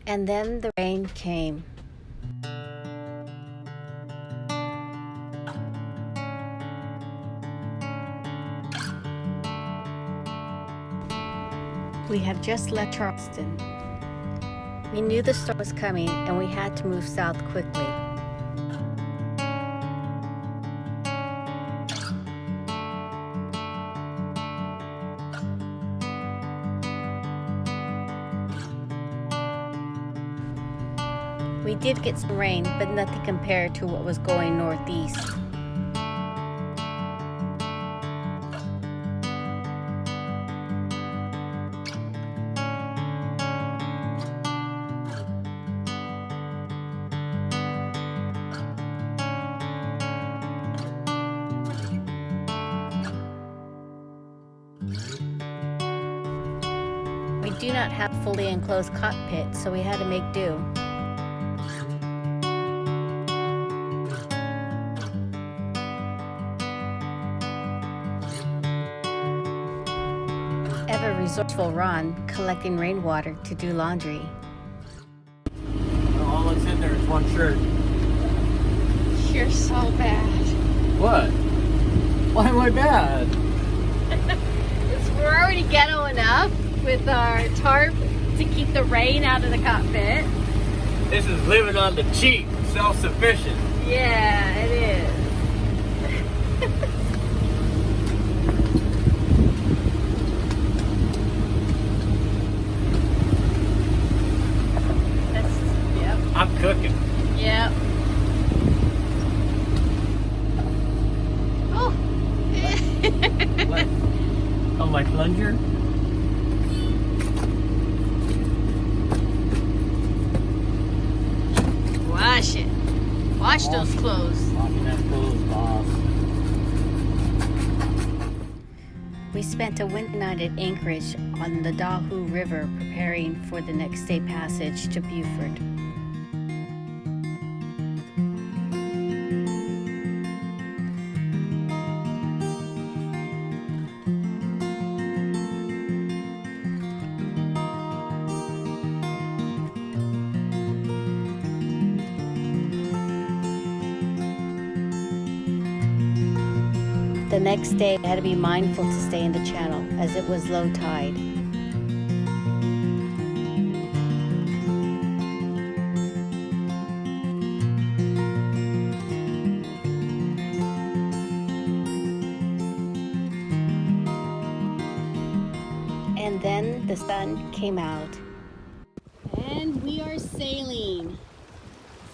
And then the rain came. We had just left Charleston. We knew the storm was coming and we had to move south quickly. We did get some rain, but nothing compared to what was going northeast. We do not have a fully enclosed cockpit, so we had to make do. Ever resourceful Ron collecting rainwater to do laundry. All that's in there is one shirt. You're so bad. What? Why am I bad? We're already ghetto enough with our tarp to keep the rain out of the cockpit. This is living on the cheap, self-sufficient. Yeah, it is. Yep. I'm cooking. Yep. Oh. What? Oh, my plunger? Wash it. Wash those clothes. Washing that clothes, boss. We spent a winter night at Anchorage on the Dahoo River preparing for the next day passage to Beaufort. The next day, I had to be mindful to stay in the channel as it was low tide. And then the sun came out. And we are sailing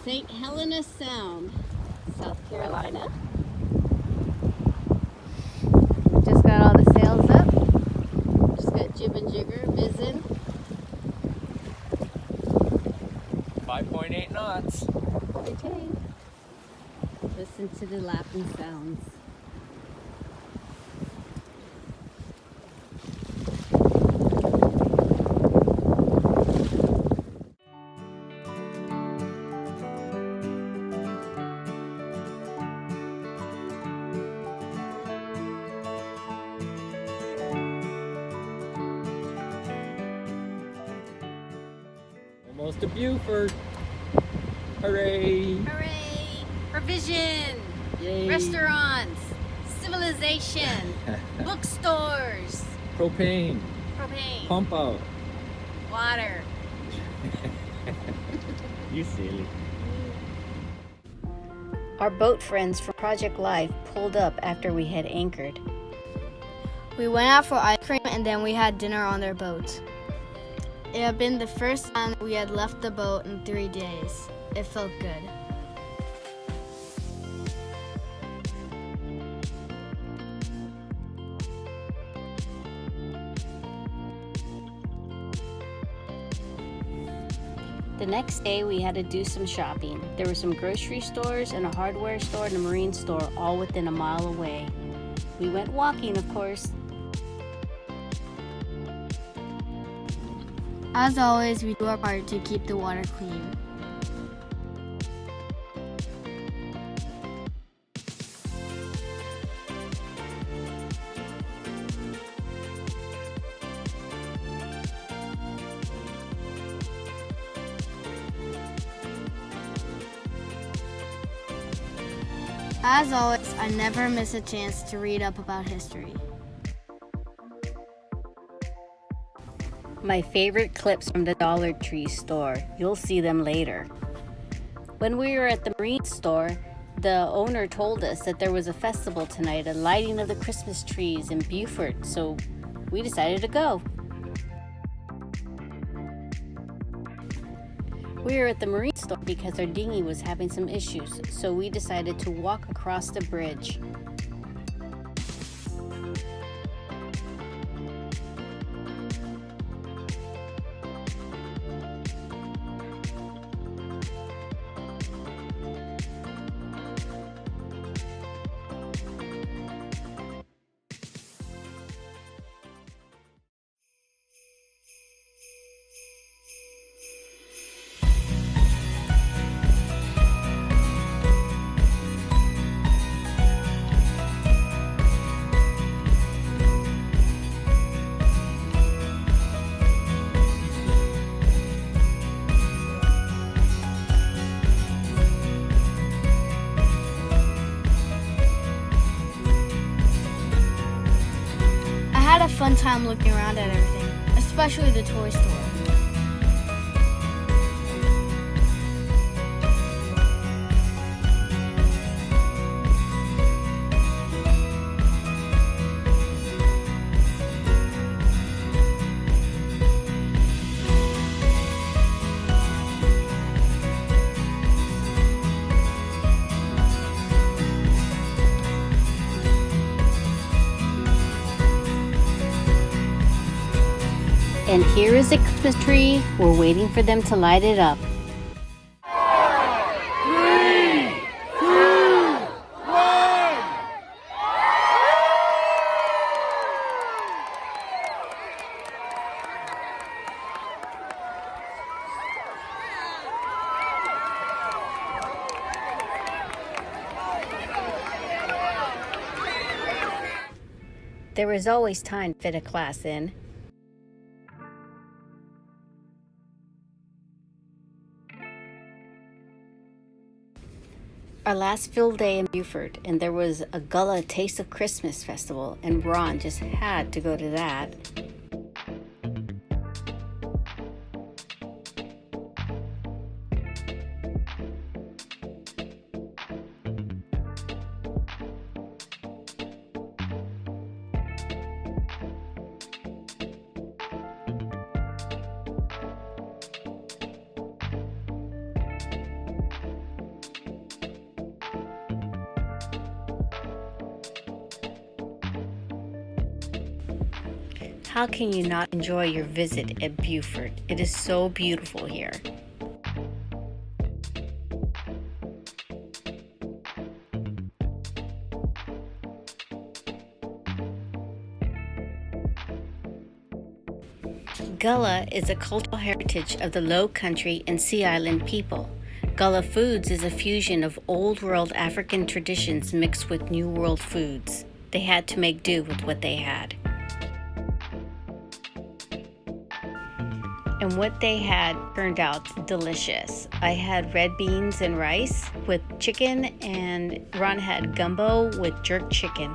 St Helena Sound, South Carolina. Just got all the sails up. Just got jib and jigger, mizzen. 5.8 knots. Okay. Listen to the lapping sounds. Almost to Beaufort. Hooray! Hooray! Provision! Yay! Restaurants! Civilization! Bookstores! Propane. Propane! Pump out. Water! You silly. Our boat friends from Project Life pulled up after we had anchored. We went out for ice cream and then we had dinner on their boat. It had been the first time we had left the boat in 3 days. It felt good. The next day we had to do some shopping. There were some grocery stores and a hardware store and a marine store all within a mile away. We went walking, of course. As always, we do our part to keep the water clean. As always, I never miss a chance to read up about history. My favorite clips from the Dollar Tree store. You'll see them later. When we were at the marine store, the owner told us that there was a festival tonight, a lighting of the Christmas trees in Beaufort, so we decided to go. We were at the marine store because our dinghy was having some issues, so we decided to walk across the bridge. I had a fun time looking around at everything, especially the toy store. And here is a Christmas tree. We're waiting for them to light it up. 3, 2, 1. There was always time to fit a class in. Our last field day in Beaufort, and there was a Gullah Taste of Christmas festival, and Ron just had to go to that. How can you not enjoy your visit at Beaufort? It is so beautiful here. Gullah is a cultural heritage of the Low Country and Sea Island people. Gullah foods is a fusion of Old World African traditions mixed with New World foods. They had to make do with what they had. And what they had turned out delicious. I had red beans and rice with chicken, and Ron had gumbo with jerk chicken.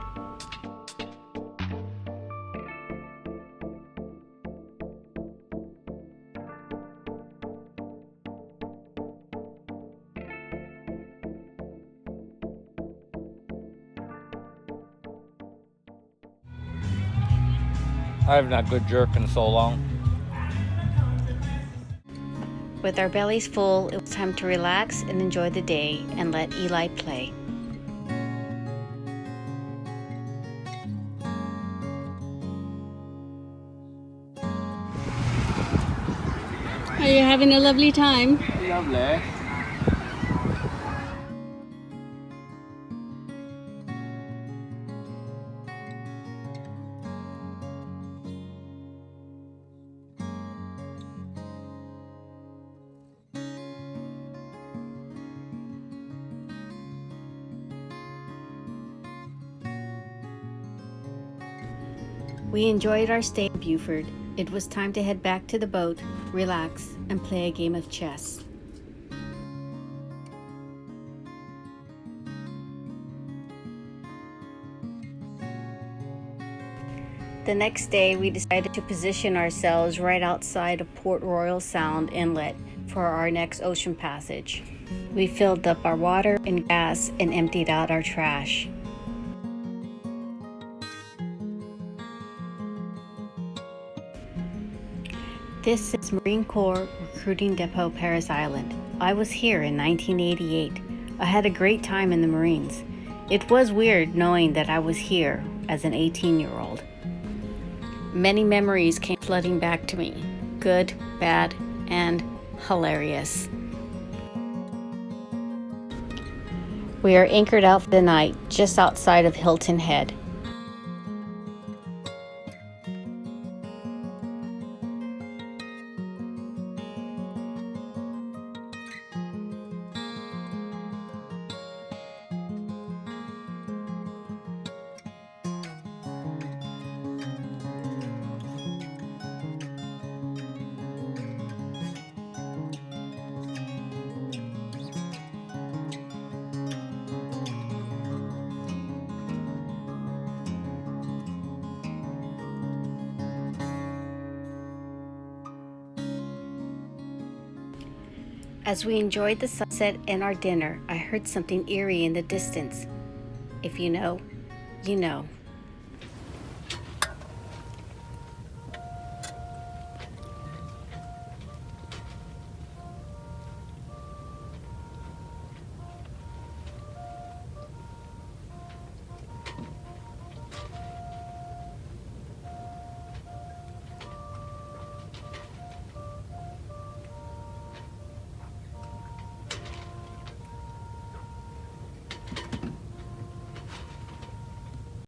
I have not good jerk in so long. With our bellies full, it was time to relax and enjoy the day and let Eli play. Are you having a lovely time? Lovely. We enjoyed our stay in Beaufort. It was time to head back to the boat, relax, and play a game of chess. The next day, we decided to position ourselves right outside of Port Royal Sound Inlet for our next ocean passage. We filled up our water and gas and emptied out our trash. This is Marine Corps Recruiting Depot, Parris Island. I was here in 1988. I had a great time in the Marines. It was weird knowing that I was here as an 18-year-old. Many memories came flooding back to me, good, bad, and hilarious. We are anchored out for the night just outside of Hilton Head. As we enjoyed the sunset and our dinner, I heard something eerie in the distance. If you know, you know.